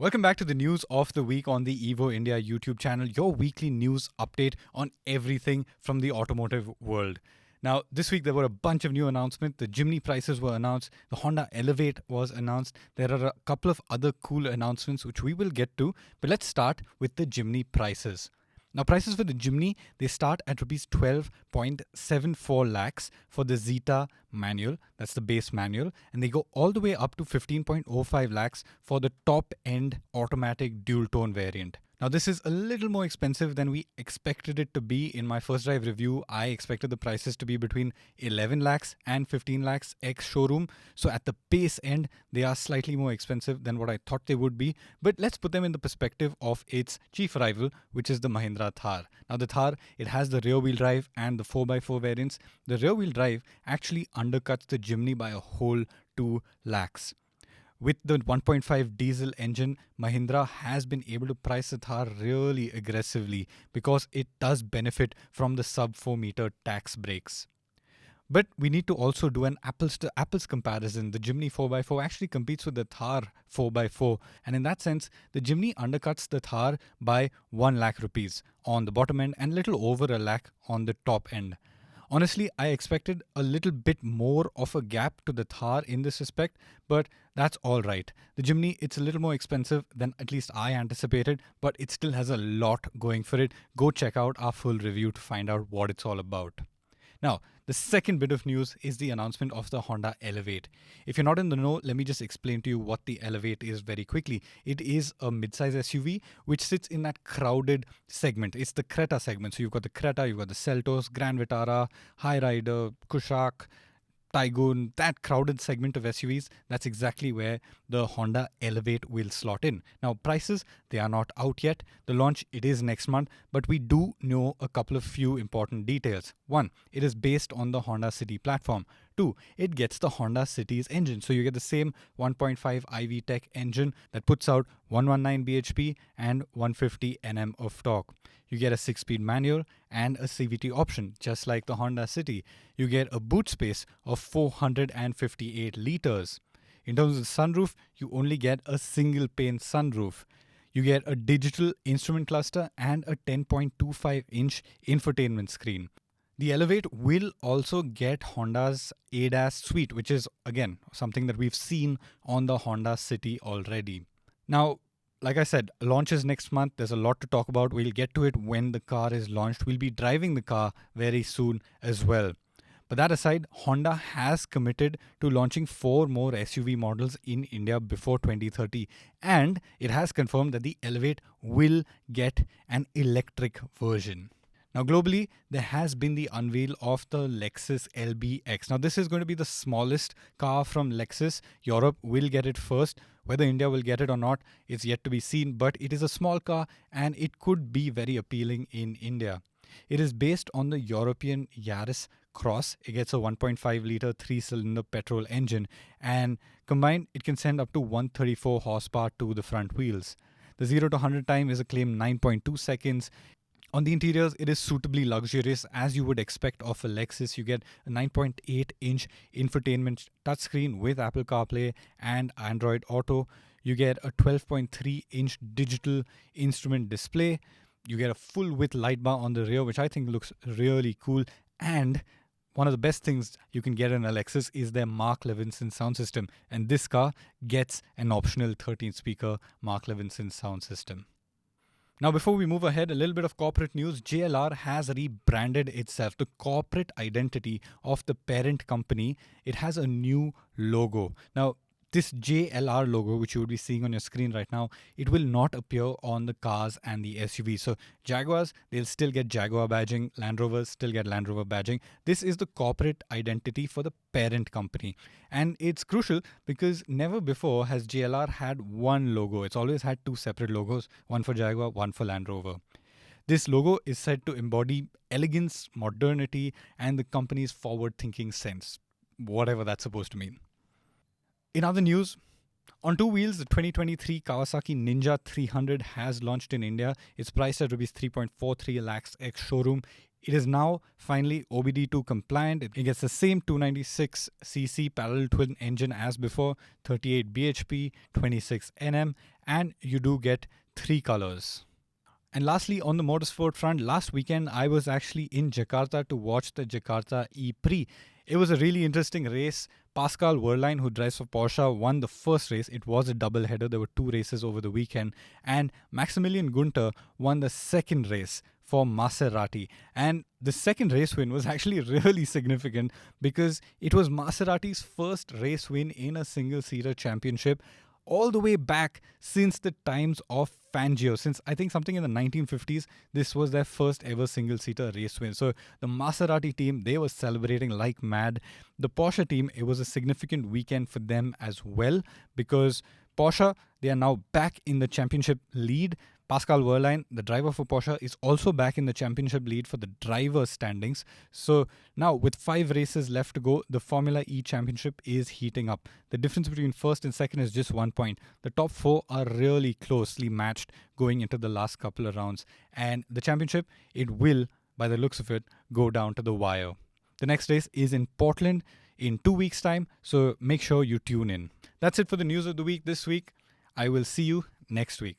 Welcome back to the news of the week on the Evo India YouTube channel, your weekly news update on everything from the automotive world. Now, this week there were a bunch of new announcements. The Jimny prices were announced, the Honda Elevate was announced. There are a couple of other cool announcements which we will get to, but let's start with the Jimny prices. Now, prices for the Jimny, they start at rupees 12.74 lakhs for the Zeta manual, that's the base manual, and they go all the way up to 15.05 lakhs for the top-end automatic dual-tone variant. Now, this is a little more expensive than we expected it to be. In my first drive review, I expected the prices to be between 11 lakhs and 15 lakhs ex-showroom. So at the base end, they are slightly more expensive than what I thought they would be. But let's put them in the perspective of its chief rival, which is the Mahindra Thar. Now, the Thar, it has the rear-wheel drive and the 4x4 variants. The rear-wheel drive actually undercuts the Jimny by a whole 2 lakhs. With the 1.5 diesel engine, Mahindra has been able to price the Thar really aggressively because it does benefit from the sub 4 meter tax breaks. But we need to also do an apples to apples comparison. The Jimny 4x4 actually competes with the Thar 4x4, and in that sense, the Jimny undercuts the Thar by 1 lakh rupees on the bottom end and little over a lakh on the top end. Honestly, I expected a little bit more of a gap to the Thar in this respect, but that's all right. The Jimny, it's a little more expensive than at least I anticipated, but it still has a lot going for it. Go check out our full review to find out what it's all about. Now, the second bit of news is the announcement of the Honda Elevate. If you're not in the know, let me just explain to you what the Elevate is very quickly. It is a midsize SUV which sits in that crowded segment. It's the Creta segment. So you've got the Creta, you've got the Seltos, Grand Vitara, High Rider, Kushaq, Taigun, that crowded segment of SUVs, that's exactly where the Honda Elevate will slot in. Now, prices, they are not out yet. The launch, it is next month, but we do know a couple of few important details. One, it is based on the Honda City platform. Two, it gets the Honda City's engine. So you get the same 1.5 IV Tech engine that puts out 119 bhp and 150 Nm of torque. You get a 6-speed manual and a CVT option, just like the Honda City. You get a boot space of 458 liters. In terms of the sunroof, you only get a single pane sunroof. You get a digital instrument cluster and a 10.25-inch infotainment screen. The Elevate will also get Honda's ADAS suite, which is, again, something that we've seen on the Honda City already. Now, like I said, launch is next month. There's a lot to talk about. We'll get to it when the car is launched. We'll be driving the car very soon as well. But that aside, Honda has committed to launching 4 more SUV models in India before 2030. And it has confirmed that the Elevate will get an electric version. Now, globally, there has been the unveil of the Lexus LBX. Now, this is going to be the smallest car from Lexus. Europe will get it first. Whether India will get it or not is yet to be seen, but it is a small car and it could be very appealing in India. It is based on the European Yaris Cross. It gets a 1.5-litre 3-cylinder petrol engine, and combined, it can send up to 134 horsepower to the front wheels. The 0 to 100 time is a claimed 9.2 seconds. On the interiors, it is suitably luxurious as you would expect of a Lexus. You get a 9.8-inch infotainment touchscreen with Apple CarPlay and Android Auto. You get a 12.3-inch digital instrument display. You get a full-width light bar on the rear, which I think looks really cool. And one of the best things you can get in a Lexus is their Mark Levinson sound system. And this car gets an optional 13-speaker Mark Levinson sound system. Now, before we move ahead, a little bit of corporate news. JLR has rebranded itself. The corporate identity of the parent company, it has a new logo. Now, this JLR logo, which you will be seeing on your screen right now, it will not appear on the cars and the SUVs. So Jaguars, they'll still get Jaguar badging. Land Rovers still get Land Rover badging. This is the corporate identity for the parent company. And it's crucial because never before has JLR had one logo. It's always had 2 separate logos, one for Jaguar, one for Land Rover. This logo is said to embody elegance, modernity, and the company's forward-thinking sense, whatever that's supposed to mean. In other news, on 2 wheels, the 2023 Kawasaki Ninja 300 has launched in India. It's priced at Rs 3.43 lakhs ex-showroom. It is now finally OBD2 compliant. It gets the same 296cc parallel twin engine as before, 38 bhp, 26 Nm, and you do get 3 colors. And lastly, on the motorsport front, last weekend I was actually in Jakarta to watch the Jakarta E-Prix. It was a really interesting race. Pascal Wehrlein, who drives for Porsche, won the first race. It was a double header. There were 2 races over the weekend. And Maximilian Günther won the second race for Maserati. And the second race win was actually really significant because it was Maserati's first race win in a single-seater championship all the way back since the times of Fangio. Since I think something in the 1950s, this was their first ever single-seater race win. So the Maserati team, they were celebrating like mad. The Porsche team, it was a significant weekend for them as well because Porsche, they are now back in the championship lead. Pascal Wehrlein, the driver for Porsche, is also back in the championship lead for the driver standings. So now with 5 races left to go, the Formula E championship is heating up. The difference between first and second is just 1 point. The top 4 are really closely matched going into the last couple of rounds. And the championship, it will, by the looks of it, go down to the wire. The next race is in Portland in 2 weeks' time, so make sure you tune in. That's it for the news of the week this week. I will see you next week.